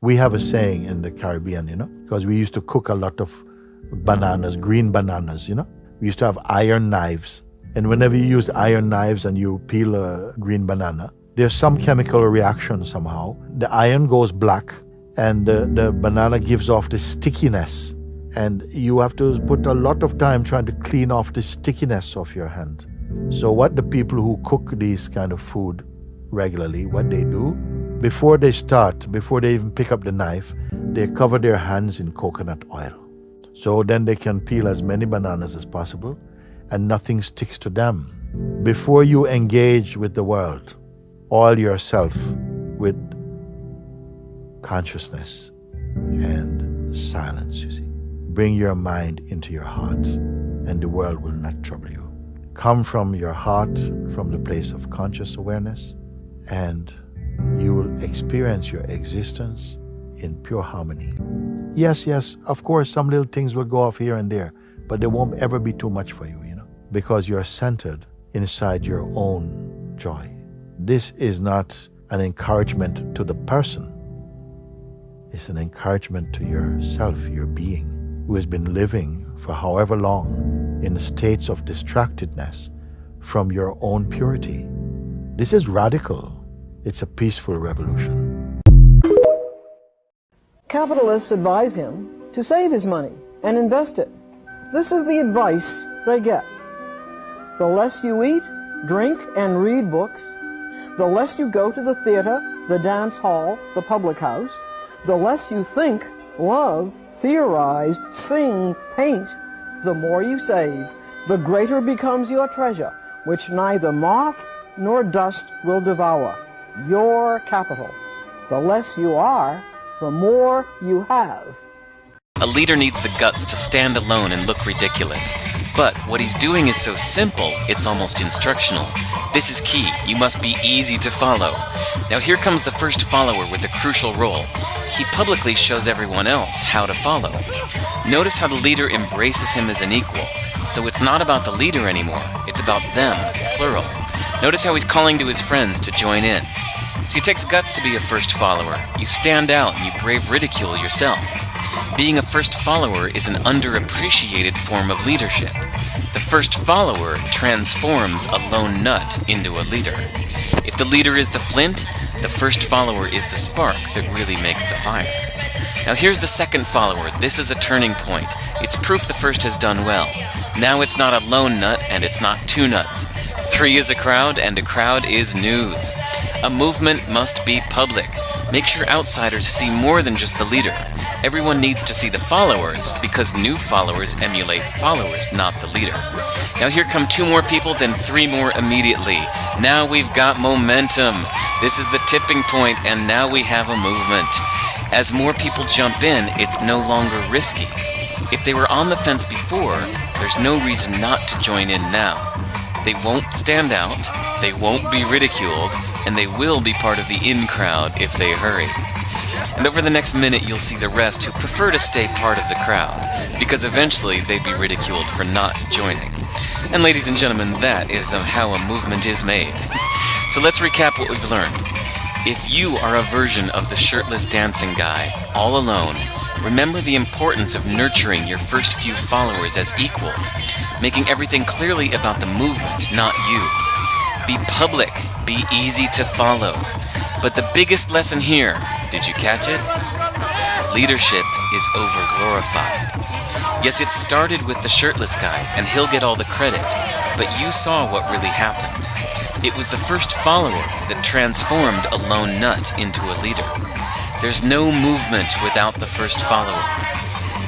We have a saying in the Caribbean, because we used to cook a lot of bananas, green bananas, We used to have iron knives. And whenever you use iron knives and you peel a green banana, there's some chemical reaction somehow. The iron goes black and the banana gives off the stickiness. And you have to put a lot of time trying to clean off the stickiness of your hand. So what the people who cook these kind of food regularly, what they do, before they even pick up the knife, they cover their hands in coconut oil. So then they can peel as many bananas as possible and nothing sticks to them. Before you engage with the world, oil yourself with consciousness and silence, you see. Bring your mind into your heart and the world will not trouble you. Come from your heart, from the place of conscious awareness, and you will experience your existence in pure harmony. Yes, of course, some little things will go off here and there, but there won't ever be too much for you, because you're centered inside your own joy. This is not an encouragement to the person. It's an encouragement to yourself, your being, who has been living for however long in states of distractedness from your own purity. This is radical. It's a peaceful revolution. Capitalists advise him to save his money and invest it. This is the advice they get. The less you eat, drink, and read books, the less you go to the theater, the dance hall, the public house, the less you think, love, theorize, sing, paint, the more you save, the greater becomes your treasure, which neither moths nor dust will devour. Your capital. The less you are, the more you have. A leader needs the guts to stand alone and look ridiculous. But what he's doing is so simple, it's almost instructional. This is key. You must be easy to follow. Now here comes the first follower with a crucial role. He publicly shows everyone else how to follow. Notice how the leader embraces him as an equal. So it's not about the leader anymore. It's about them, plural. Notice how he's calling to his friends to join in. So it takes guts to be a first follower. You stand out and you brave ridicule yourself. Being a first follower is an underappreciated form of leadership. The first follower transforms a lone nut into a leader. If the leader is the flint, the first follower is the spark that really makes the fire. Now here's the second follower. This is a turning point. It's proof the first has done well. Now it's not a lone nut and it's not two nuts. 3 is a crowd and a crowd is news. A movement must be public. Make sure outsiders see more than just the leader. Everyone needs to see the followers because new followers emulate followers, not the leader. Now here come 2 more people, then 3 more immediately. Now we've got momentum. This is the tipping point and now we have a movement. As more people jump in, it's no longer risky. If they were on the fence before, there's no reason not to join in now. They won't stand out, they won't be ridiculed, and they will be part of the in crowd if they hurry. And over the next minute you'll see the rest who prefer to stay part of the crowd, because eventually they'd be ridiculed for not joining. And ladies and gentlemen, that is how a movement is made. So let's recap what we've learned. If you are a version of the shirtless dancing guy, all alone, remember the importance of nurturing your first few followers as equals, making everything clearly about the movement, not you. Be public, be easy to follow. But the biggest lesson here, did you catch it? Leadership is overglorified. Yes, it started with the shirtless guy, and he'll get all the credit, but you saw what really happened. It was the first follower that transformed a lone nut into a leader. There's no movement without the first follower.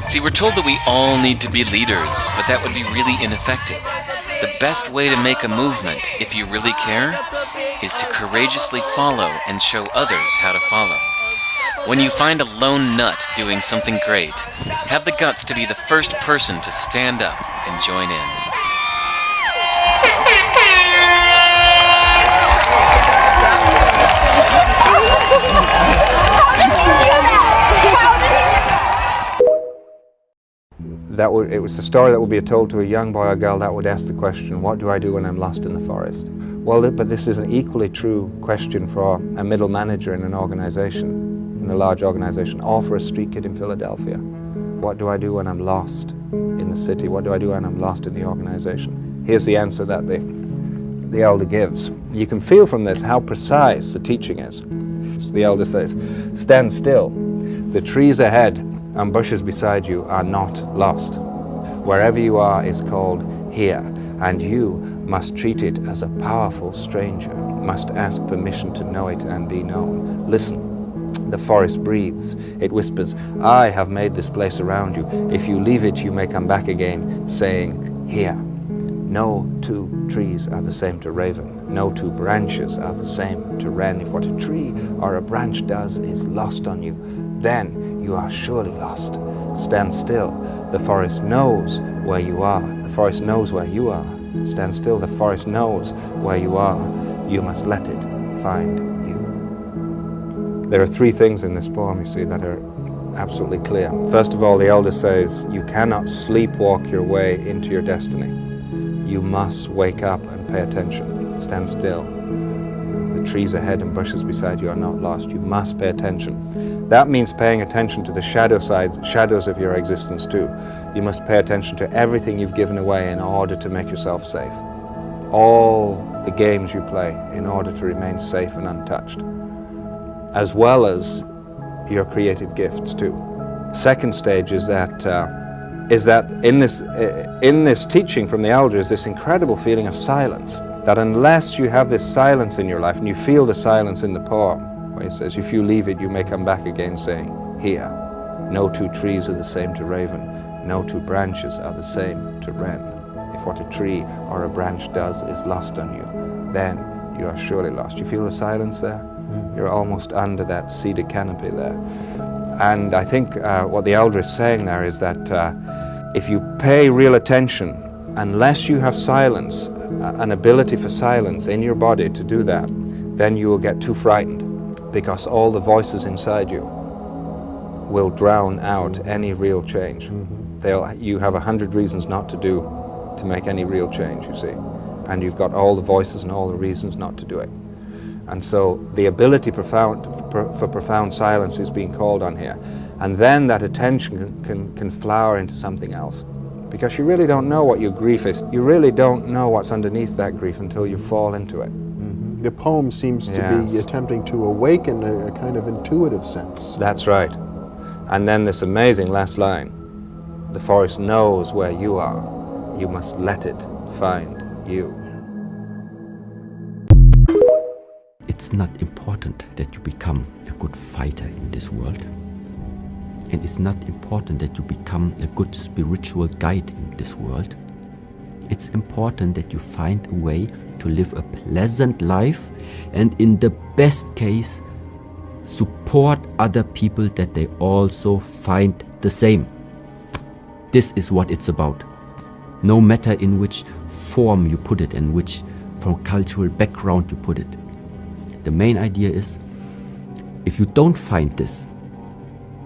See, we're told that we all need to be leaders, but that would be really ineffective. The best way to make a movement, if you really care, is to courageously follow and show others how to follow. When you find a lone nut doing something great, have the guts to be the first person to stand up and join in. It was a story that would be told to a young boy or girl that would ask the question, what do I do when I'm lost in the forest? Well, but this is an equally true question for a middle manager in an organization. in a large organization, or for a street kid in Philadelphia. What do I do when I'm lost in the city? What do I do when I'm lost in the organization? Here's the answer that the elder gives. You can feel from this how precise the teaching is. So the elder says, stand still. The trees ahead and bushes beside you are not lost. Wherever you are is called here, and you must treat it as a powerful stranger, must ask permission to know it and be known. Listen. The forest breathes. It whispers, I have made this place around you. If you leave it, you may come back again, saying, here. No two trees are the same to raven. No two branches are the same to wren. If what a tree or a branch does is lost on you, then you are surely lost. Stand still. The forest knows where you are. The forest knows where you are. Stand still. The forest knows where you are. You must let it find you. There are three things in this poem, you see, that are absolutely clear. First of all, the elder says, you cannot sleepwalk your way into your destiny. You must wake up and pay attention. Stand still. The trees ahead and bushes beside you are not lost. You must pay attention. That means paying attention to the shadows of your existence too. You must pay attention to everything you've given away in order to make yourself safe. All the games you play in order to remain safe and untouched, as well as your creative gifts too. Second stage is that in this teaching from the elder is this incredible feeling of silence. That unless you have this silence in your life, and you feel the silence in the poem, where he says, if you leave it, you may come back again, saying, here. No two trees are the same to raven. No two branches are the same to wren. If what a tree or a branch does is lost on you, then you are surely lost. You feel the silence there? You're almost under that cedar canopy there. And I think what the elder is saying there is that if you pay real attention, unless you have silence, an ability for silence in your body to do that, then you will get too frightened, because all the voices inside you will drown out any real change. You have 100 reasons not to make any real change, you see. And you've got all the voices and all the reasons not to do it. And so the ability for profound silence is being called on here. And then that attention can flower into something else. Because you really don't know what your grief is. You really don't know what's underneath that grief until you fall into it. The poem seems to be attempting to awaken a kind of intuitive sense. That's right. And then this amazing last line, the forest knows where you are. You must let it find you. It's not important that you become a good fighter in this world. And it's not important that you become a good spiritual guide in this world. It's important that you find a way to live a pleasant life, and in the best case, support other people that they also find the same. This is what it's about. No matter in which form you put it and which from cultural background you put it. The main idea is, if you don't find this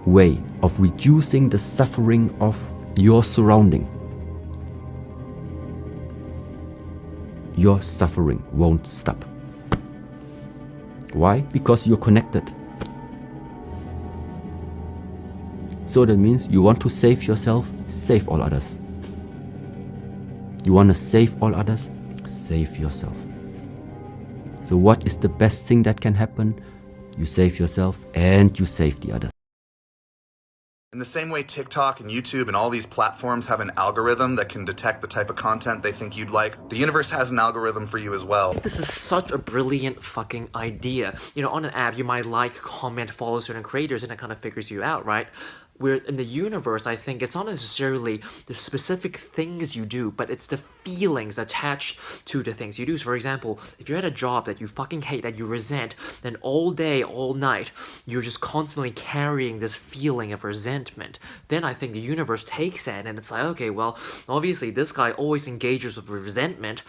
way of reducing the suffering of your surrounding, your suffering won't stop. Why? Because you're connected. So that means you want to save yourself, save all others. You want to save all others, save yourself. So what is the best thing that can happen? You save yourself and you save the others. In the same way TikTok and YouTube and all these platforms have an algorithm that can detect the type of content they think you'd like, the universe has an algorithm for you as well. This is such a brilliant fucking idea. You know, on an app, you might like, comment, follow certain creators, and it kind of figures you out, right? Where in the universe, I think it's not necessarily the specific things you do, but it's the feelings attached to the things you do. So for example, if you're at a job that you fucking hate, that you resent, then all day, all night, you're just constantly carrying this feeling of resentment. Then I think the universe takes that and it's like, okay, well, obviously this guy always engages with resentment.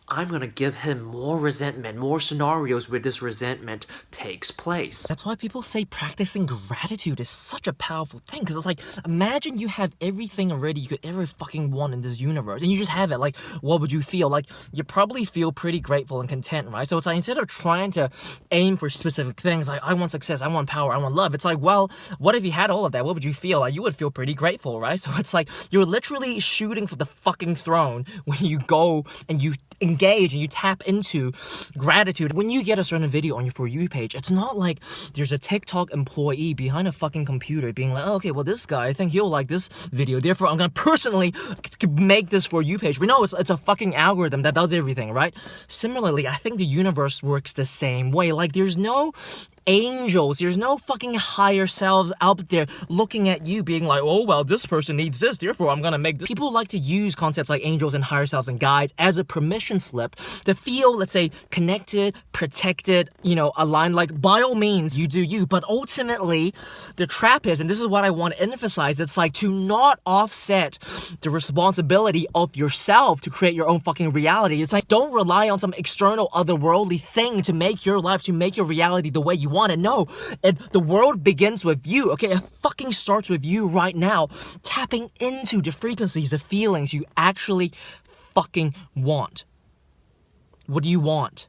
I'm gonna give him more resentment, more scenarios where this resentment takes place. That's why people say practicing gratitude is such a powerful thing. insane, because it's like, imagine you have everything already you could ever fucking want in this universe, and you just have it. Like, what would you feel? Like, you probably feel pretty grateful and content, right? So it's like, instead of trying to aim for specific things, like, I want success, I want power, I want love, it's like, well, what if you had all of that? What would you feel? Like, you would feel pretty grateful, right? So it's like, you're literally shooting for the fucking throne when you go and you engage and you tap into gratitude. When you get a certain video on your For You page, it's not like there's a TikTok employee behind a fucking computer being like, oh, okay, well, this guy, I think he'll like this video, therefore I'm gonna personally make this For You page. We know it's a fucking algorithm that does everything, right? Similarly, I think the universe works the same way. Like, there's no angels, there's no fucking higher selves out there looking at you being like, oh, well, this person needs this, therefore I'm gonna make this. People like to use concepts like angels and higher selves and guides as a permission slip to feel, let's say, connected, protected, aligned. Like, by all means, you do you, but ultimately the trap is, and this is what I want to emphasize, it's like to not offset the responsibility of yourself to create your own fucking reality. It's like, don't rely on some external otherworldly thing to make your life, to make your reality the way you want it. No, the world begins with you, okay? It fucking starts with you right now, tapping into the frequencies, the feelings you actually fucking want. What do you want?